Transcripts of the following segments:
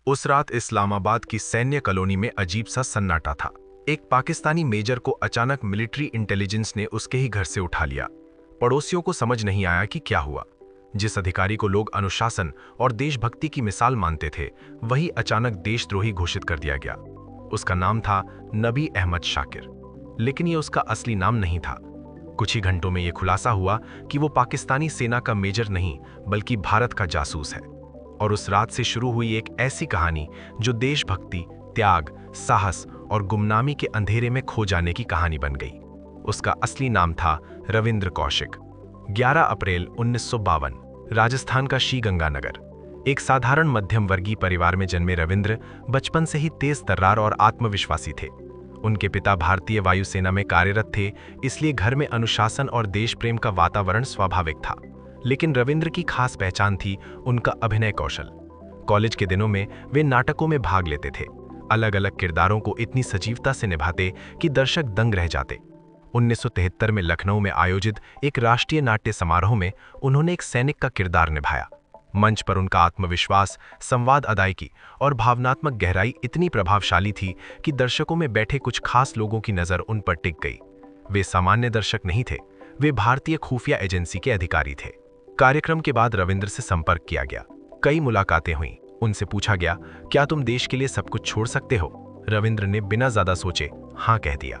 उस रात इस्लामाबाद की सैन्य कॉलोनी में अजीब सा सन्नाटा था। एक पाकिस्तानी मेजर को अचानक मिलिट्री इंटेलिजेंस ने उसके ही घर से उठा लिया। पड़ोसियों को समझ नहीं आया कि क्या हुआ। जिस अधिकारी को लोग अनुशासन और देशभक्ति की मिसाल मानते थे, वही अचानक देशद्रोही घोषित कर दिया गया। उसका नाम था नबी अहमद शाकिर, लेकिन ये उसका असली नाम नहीं था। कुछ ही घंटों में यह खुलासा हुआ कि वो पाकिस्तानी सेना का मेजर नहीं, बल्कि भारत का जासूस है। और उस रात से शुरू हुई एक ऐसी कहानी जो देशभक्ति, त्याग, साहस और गुमनामी के अंधेरे में खो जाने की कहानी बन गई। उसका असली नाम था रविंद्र कौशिक। 11 अप्रैल 1952, राजस्थान का श्रीगंगानगर। एक साधारण मध्यम वर्गीय परिवार में जन्मे रविंद्र बचपन से ही तेज तर्रार और आत्मविश्वासी थे। उनके पिता भारतीय वायुसेना में कार्यरत थे, इसलिए घर में अनुशासन और देश प्रेम का वातावरण स्वाभाविक था। लेकिन रविंद्र की खास पहचान थी उनका अभिनय कौशल। कॉलेज के दिनों में वे नाटकों में भाग लेते थे, अलग अलग किरदारों को इतनी सजीवता से निभाते कि दर्शक दंग रह जाते। 1973 में लखनऊ में आयोजित एक राष्ट्रीय नाट्य समारोह में उन्होंने एक सैनिक का किरदार निभाया। मंच पर उनका आत्मविश्वास, संवाद अदायगी और भावनात्मक गहराई इतनी प्रभावशाली थी कि दर्शकों में बैठे कुछ खास लोगों की नज़र उन पर टिक गई। वे सामान्य दर्शक नहीं थे, वे भारतीय खुफिया एजेंसी के अधिकारी थे। कार्यक्रम के बाद रविंद्र से संपर्क किया गया, कई मुलाकातें हुईं। उनसे पूछा गया, क्या तुम देश के लिए सब कुछ छोड़ सकते हो? रविंद्र ने बिना ज्यादा सोचे हाँ कह दिया।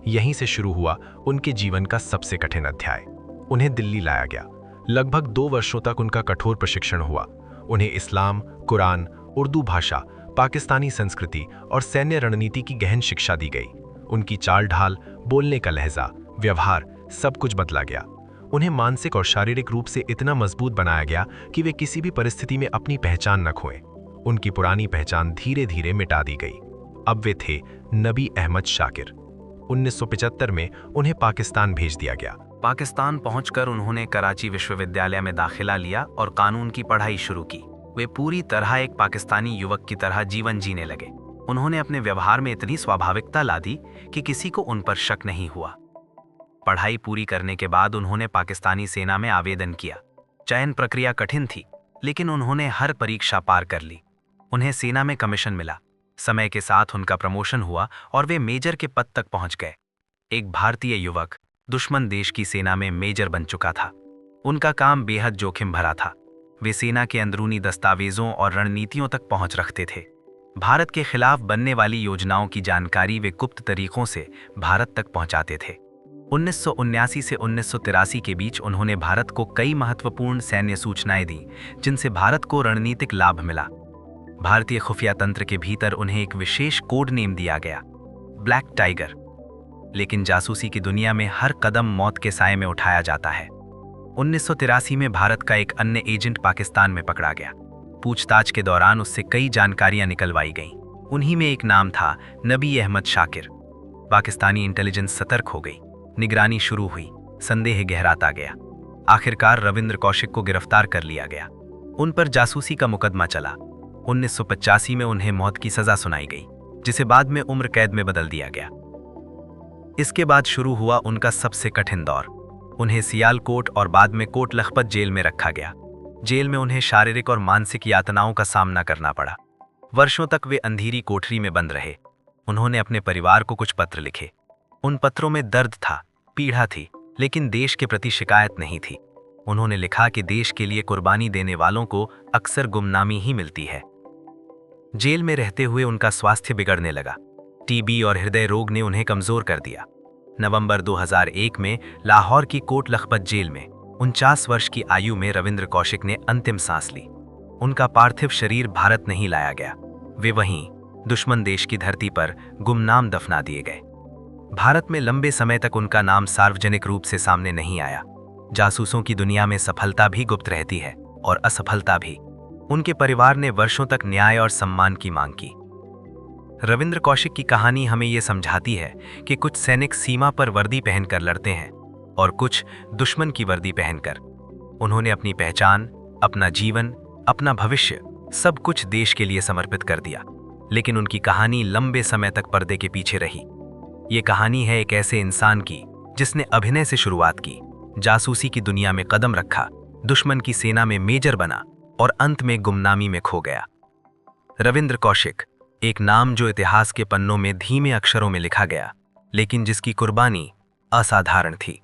यहीं से शुरू हुआ उनके जीवन का सबसे कठिन अध्याय। उन्हें दिल्ली लाया गया। लगभग 2 वर्षों तक उनका कठोर प्रशिक्षण हुआ। उन्हें इस्लाम, कुरान, उर्दू भाषा, पाकिस्तानी संस्कृति और सैन्य रणनीति की गहन शिक्षा दी गई। उनकी चाल ढाल, बोलने का लहजा, व्यवहार सब कुछ बदला गया। उन्हें मानसिक और शारीरिक रूप से इतना मजबूत बनाया गया कि वे किसी भी परिस्थिति में अपनी पहचान न खोएं। उनकी पुरानी पहचान धीरे धीरे मिटा दी गई। अब वे थे नबी अहमद शाकिर। 1975 में उन्हें पाकिस्तान भेज दिया गया। पाकिस्तान पहुंचकर उन्होंने कराची विश्वविद्यालय में दाखिला लिया और कानून की पढ़ाई शुरू की। वे पूरी तरह एक पाकिस्तानी युवक की तरह जीवन जीने लगे। उन्होंने अपने व्यवहार में इतनी स्वाभाविकता ला दी कि किसी को उन पर शक नहीं हुआ। पढ़ाई पूरी करने के बाद उन्होंने पाकिस्तानी सेना में आवेदन किया। चयन प्रक्रिया कठिन थी, लेकिन उन्होंने हर परीक्षा पार कर ली। उन्हें सेना में कमीशन मिला। समय के साथ उनका प्रमोशन हुआ और वे मेजर के पद तक पहुंच गए। एक भारतीय युवक दुश्मन देश की सेना में मेजर बन चुका था। उनका काम बेहद जोखिम भरा था। वे सेना के अंदरूनी दस्तावेजों और रणनीतियों तक पहुंच रखते थे। भारत के खिलाफ बनने वाली योजनाओं की जानकारी वे गुप्त तरीकों से भारत तक पहुंचाते थे। 1979 से 1983 के बीच उन्होंने भारत को कई महत्वपूर्ण सैन्य सूचनाएं दी, जिनसे भारत को रणनीतिक लाभ मिला। भारतीय खुफिया तंत्र के भीतर उन्हें एक विशेष कोड नेम दिया गया, ब्लैक टाइगर। लेकिन जासूसी की दुनिया में हर कदम मौत के साए में उठाया जाता है। 1983 में भारत का एक अन्य एजेंट पाकिस्तान में पकड़ा गया। पूछताछ के दौरान उससे कई जानकारियां निकलवाई गईं। उन्हीं में एक नाम था नबी अहमद शाकिर। पाकिस्तानी इंटेलिजेंस सतर्क हो गई। निगरानी शुरू हुई। संदेह गहराता गया। आखिरकार रविंद्र कौशिक को गिरफ्तार कर लिया गया। उन पर जासूसी का मुकदमा चला। 1985 में उन्हें मौत की सजा सुनाई गई, जिसे बाद में उम्र कैद में बदल दिया गया। इसके बाद शुरू हुआ उनका सबसे कठिन दौर। उन्हें सियालकोट और बाद में कोट लखपत जेल में रखा गया। जेल में उन्हें शारीरिक और मानसिक यातनाओं का सामना करना पड़ा। वर्षों तक वे अंधेरी कोठरी में बंद रहे। उन्होंने अपने परिवार को कुछ पत्र लिखे। उन पत्रों में दर्द था, पीड़ा थी, लेकिन देश के प्रति शिकायत नहीं थी। उन्होंने लिखा कि देश के लिए कुर्बानी देने वालों को अक्सर गुमनामी ही मिलती है। जेल में रहते हुए उनका स्वास्थ्य बिगड़ने लगा। टीबी और हृदय रोग ने उन्हें कमजोर कर दिया। नवंबर 2001 में लाहौर की कोट लखपत जेल में 49 वर्ष की आयु में रविंद्र कौशिक ने अंतिम सांस ली। उनका पार्थिव शरीर भारत नहीं लाया गया। वे वहीं दुश्मन देश की धरती पर गुमनाम दफना दिए गए। भारत में लंबे समय तक उनका नाम सार्वजनिक रूप से सामने नहीं आया। जासूसों की दुनिया में सफलता भी गुप्त रहती है और असफलता भी। उनके परिवार ने वर्षों तक न्याय और सम्मान की मांग की। रविंद्र कौशिक की कहानी हमें ये समझाती है कि कुछ सैनिक सीमा पर वर्दी पहनकर लड़ते हैं और कुछ दुश्मन की वर्दी पहनकर। उन्होंने अपनी पहचान, अपना जीवन, अपना भविष्य सब कुछ देश के लिए समर्पित कर दिया। लेकिन उनकी कहानी लंबे समय तक पर्दे के पीछे रही। ये कहानी है एक ऐसे इंसान की जिसने अभिनय से शुरुआत की, जासूसी की दुनिया में कदम रखा, दुश्मन की सेना में मेजर बना और अंत में गुमनामी में खो गया। रविंद्र कौशिक, एक नाम जो इतिहास के पन्नों में धीमे अक्षरों में लिखा गया, लेकिन जिसकी कुर्बानी असाधारण थी।